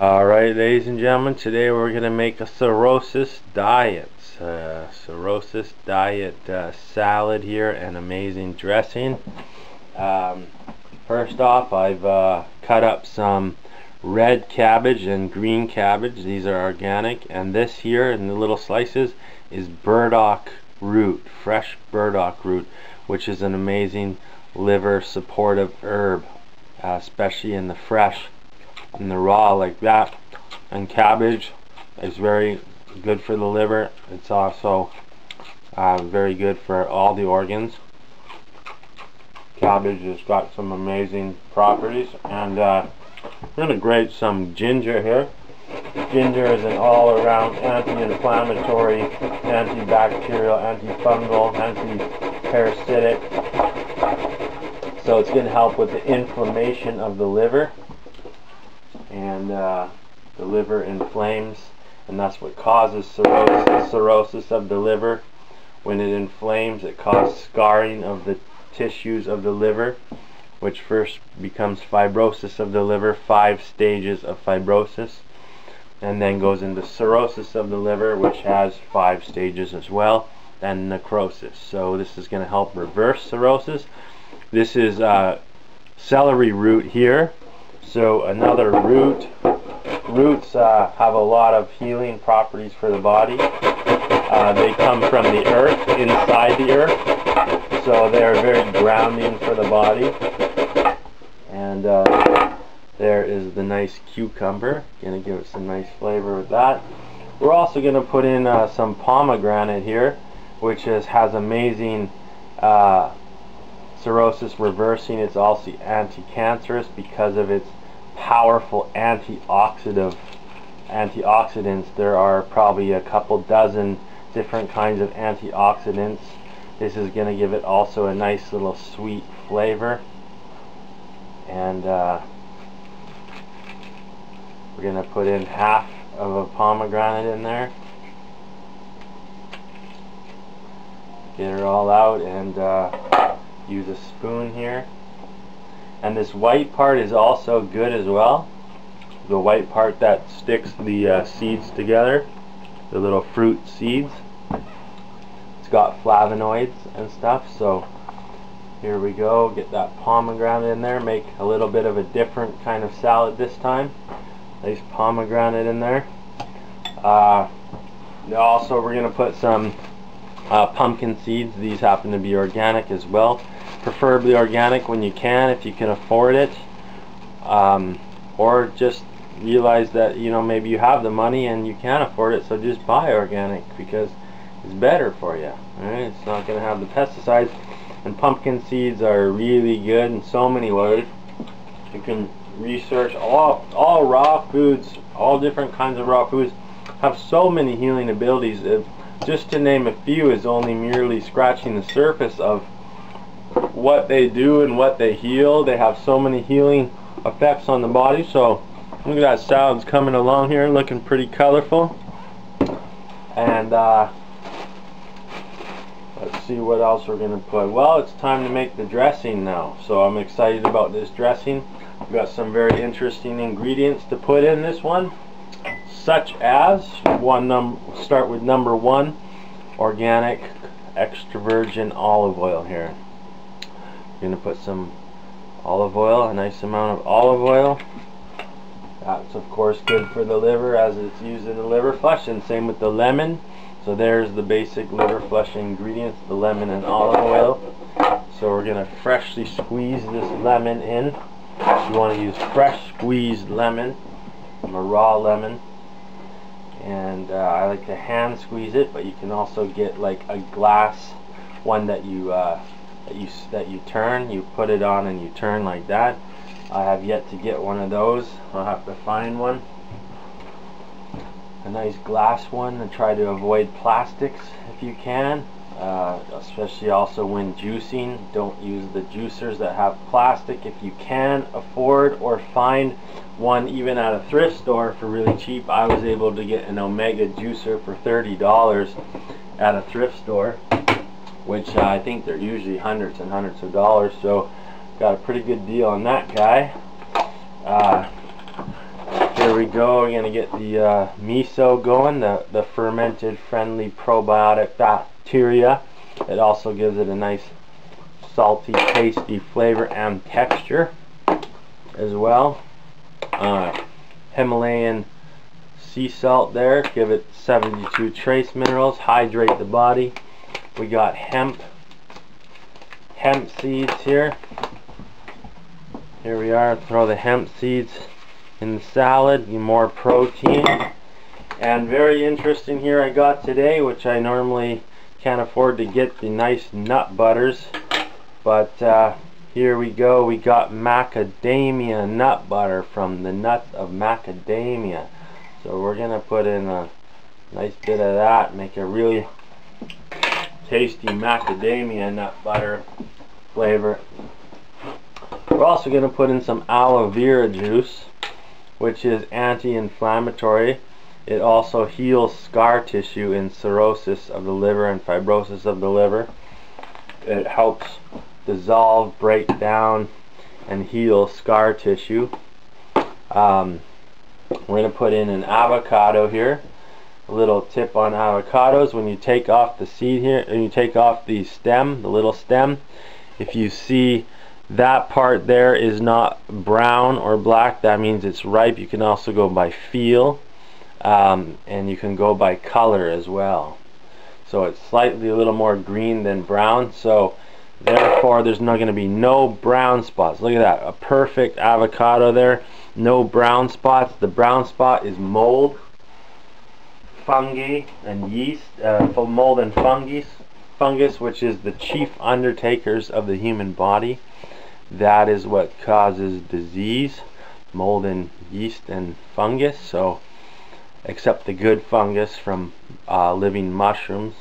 Alright, ladies and gentlemen, today we're going to make a cirrhosis diet. Cirrhosis diet salad here and amazing dressing. First off, I've cut up some red cabbage and green cabbage. These are organic, and this here in the little slices is burdock root, fresh burdock root, which is an amazing liver supportive herb, especially in the fresh. In the raw like that. And cabbage is very good for the liver. It's also very good for all the organs. Cabbage has got some amazing properties. And I'm going to grate some ginger here. Ginger is an all-around anti-inflammatory, antibacterial, antifungal, anti-parasitic. So it's going to help with the inflammation of the liver. And the liver inflames, and that's what causes cirrhosis of the liver. When it inflames, it causes scarring of the tissues of the liver, which first becomes fibrosis of the liver, 5 stages of fibrosis, and then goes into cirrhosis of the liver, which has 5 stages as well, and necrosis. So this is going to help reverse cirrhosis. This is celery root here. So another root. Roots have a lot of healing properties for the body. They come from the earth, inside the earth. So they are very grounding for the body. And there is the nice cucumber. Going to give it some nice flavor with that. We're also going to put in some pomegranate here, which has amazing cirrhosis reversing. It's also anti-cancerous because of its powerful antioxidants. There are probably a couple dozen different kinds of antioxidants. This is going to give it also a nice little sweet flavor. And we're going to put in half of a pomegranate in there. Get it all out and use a spoon here. And this white part is also good as well. The white part that sticks the seeds together, the little fruit seeds. It's got flavonoids and stuff. So here we go. Get that pomegranate in there. Make a little bit of a different kind of salad this time. Nice pomegranate in there. Also, we're going to put some pumpkin seeds. These happen to be organic as well. Preferably organic when you can, if you can afford it, or just realize that maybe you have the money and you can't afford it, so just buy organic because it's better for you. Alright, it's not going to have the pesticides. And pumpkin seeds are really good in so many ways. You can research all raw foods, all different kinds of raw foods have so many healing abilities. Just to name a few is only merely scratching the surface of what they do and what they heal. They have so many healing effects on the body. So look at that, salad's coming along here, looking pretty colorful. And let's see what else we're going to put. Well, it's time to make the dressing now. So I'm excited about this dressing. We've got some very interesting ingredients to put in this one, such as start with number 1, organic extra virgin olive oil here. Going to put some olive oil, a nice amount of olive oil. That's of course good for the liver as it's used in the liver flush, and same with the lemon. So there's the basic liver flush ingredients, the lemon and olive oil. So we're going to freshly squeeze this lemon in. You want to use fresh squeezed lemon, from a raw lemon. And I like to hand squeeze it, but you can also get like a glass one that you turn, you put it on and you turn like that. I have yet to get one of those. I'll have to find one. A nice glass one, and try to avoid plastics if you can, especially also when juicing. Don't use the juicers that have plastic. If you can afford or find one even at a thrift store for really cheap. I was able to get an Omega juicer for $30 at a thrift store, which I think they're usually hundreds and hundreds of dollars, so got a pretty good deal on that guy. Here we we go. We're going to get the miso going, the fermented friendly probiotic bacteria. It also gives it a nice salty, tasty flavor and texture as well. Himalayan sea salt there, give it 72 trace minerals, hydrate the body. We got hemp seeds here. Here we are, throw the hemp seeds in the salad, more protein. And very interesting here I got today, which I normally can't afford to get the nice nut butters, but here we go. We got macadamia nut butter from the nuts of macadamia. So we're gonna put in a nice bit of that, make a really tasty macadamia nut butter flavor. We're also gonna put in some aloe vera juice, which is anti-inflammatory. It also heals scar tissue in cirrhosis of the liver and fibrosis of the liver. It helps dissolve, break down, and heal scar tissue. We're going to put in an avocado here. A little tip on avocados: when you take off the seed here, and you take off the stem, the little stem, if you see that part there is not brown or black, that means it's ripe. You can also go by feel, and you can go by color as well. So it's slightly a little more green than brown, so therefore there's not going to be no brown spots. Look at that, a perfect avocado there, no brown spots. The brown spot is mold, fungi, and yeast. Mold and fungus, which is the chief undertakers of the human body. That is what causes disease, mold and yeast and fungus. So except the good fungus from living mushrooms,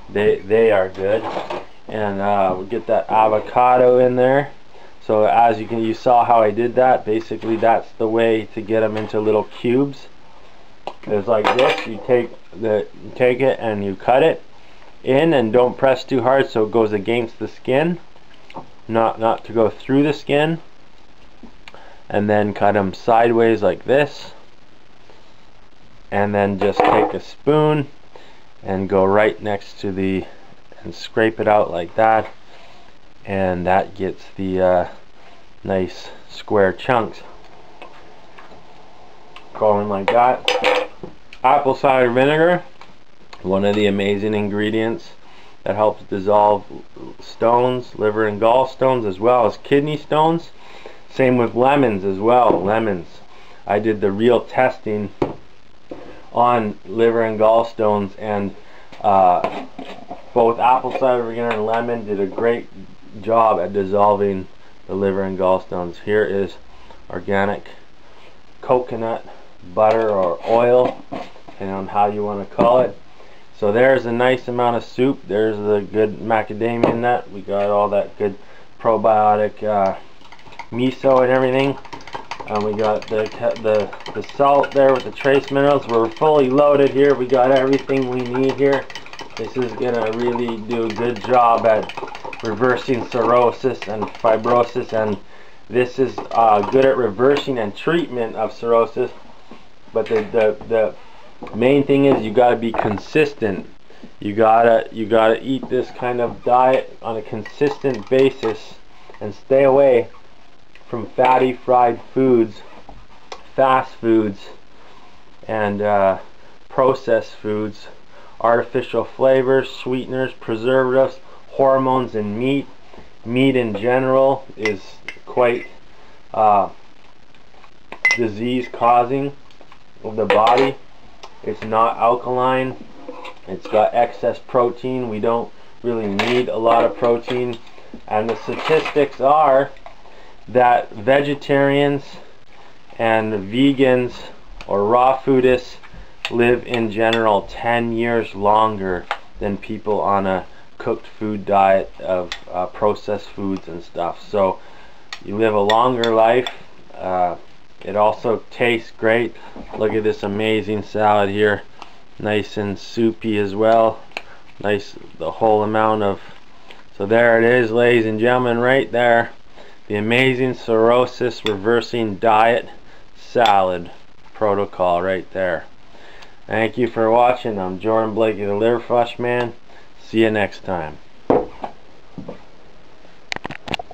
they are good. And we'll get that avocado in there. So as you saw how I did that. Basically that's the way to get them into little cubes. It's like this. You take it and you cut it in, and don't press too hard so it goes against the skin, not to go through the skin. And then cut them sideways like this, and then just take a spoon and go right next to and scrape it out like that, and that gets the nice square chunks going like that. Apple cider vinegar, one of the amazing ingredients that helps dissolve stones, liver and gallstones, as well as kidney stones. Same with lemons as well. Lemons, I did the real testing on liver and gallstones, and both apple cider vinegar and lemon did a great job at dissolving the liver and gallstones. Here is organic coconut butter or oil, depending on how you want to call it. So there's a nice amount of soup. There's the good macadamia nut. We got all that good probiotic miso and everything. And we got the salt there with the trace minerals. We're fully loaded here. We got everything we need here. This is gonna really do a good job at reversing cirrhosis and fibrosis, and this is good at reversing and treatment of cirrhosis. But the main thing is you gotta be consistent. You gotta eat this kind of diet on a consistent basis and stay away from fatty fried foods, fast foods, and processed foods, artificial flavors, sweeteners, preservatives, hormones in meat. Meat in general is quite disease causing of the body. It's not alkaline. It's got excess protein. We don't really need a lot of protein, and the statistics are that vegetarians and vegans or raw foodists live in general 10 years longer than people on a cooked food diet of processed foods and stuff. So you live a longer life. It also tastes great. Look at this amazing salad here, nice and soupy as well. Nice, the whole amount of, so there it is, ladies and gentlemen, right there. the amazing cirrhosis reversing diet salad protocol right there. Thank you for watching. I'm Jordan Blaikie, the Liver Flush Man. See you next time.